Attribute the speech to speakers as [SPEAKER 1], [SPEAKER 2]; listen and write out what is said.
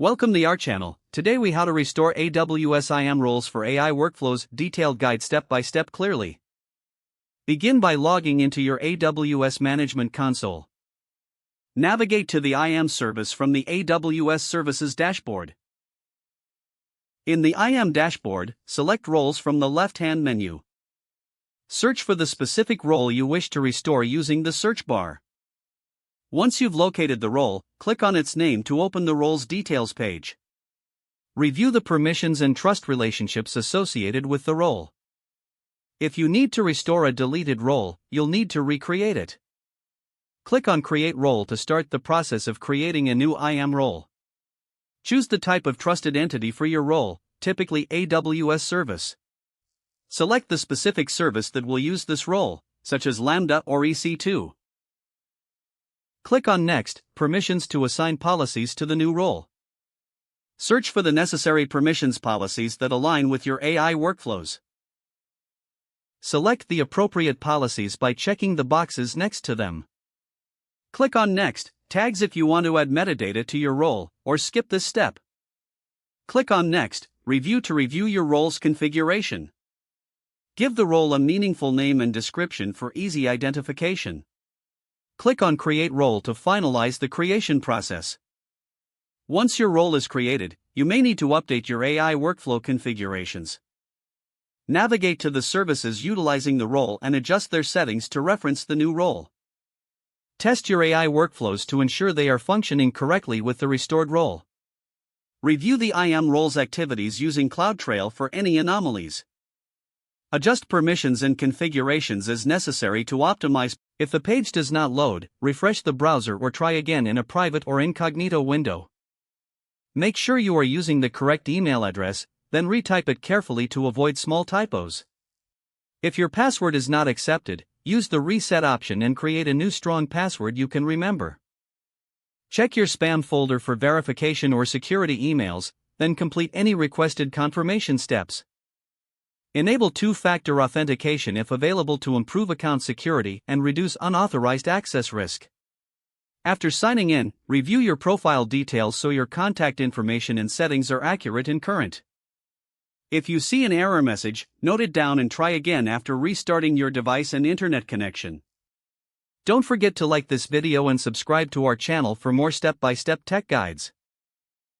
[SPEAKER 1] Welcome to our channel. Today we how to restore AWS IAM roles for AI workflows, detailed guide step by step clearly. Begin by logging into your AWS Management Console. Navigate to the IAM service from the AWS Services dashboard. In the IAM dashboard, select roles from the left-hand menu. Search for the specific role you wish to restore using the search bar. Once you've located the role, click on its name to open the role's details page. Review the permissions and trust relationships associated with the role. If you need to restore a deleted role, you'll need to recreate it. Click on Create Role to start the process of creating a new IAM role. Choose the type of trusted entity for your role, typically AWS service. Select the specific service that will use this role, such as Lambda or EC2. Click on Next, Permissions to assign policies to the new role. Search for the necessary permissions policies that align with your AI workflows. Select the appropriate policies by checking the boxes next to them. Click on Next, Tags if you want to add metadata to your role, or skip this step. Click on Next, Review to review your role's configuration. Give the role a meaningful name and description for easy identification. Click on Create Role to finalize the creation process. Once your role is created, you may need to update your AI workflow configurations. Navigate to the services utilizing the role and adjust their settings to reference the new role. Test your AI workflows to ensure they are functioning correctly with the restored role. Review the IAM role's activities using CloudTrail for any anomalies. Adjust permissions and configurations as necessary to optimize. If the page does not load, refresh the browser or try again in a private or incognito window. Make sure you are using the correct email address, then retype it carefully to avoid small typos. If your password is not accepted, use the reset option and create a new strong password you can remember. Check your spam folder for verification or security emails, then complete any requested confirmation steps. Enable two-factor authentication if available to improve account security and reduce unauthorized access risk. After signing in, review your profile details so your contact information and settings are accurate and current. If you see an error message, note it down and try again after restarting your device and internet connection. Don't forget to like this video and subscribe to our channel for more step-by-step tech guides.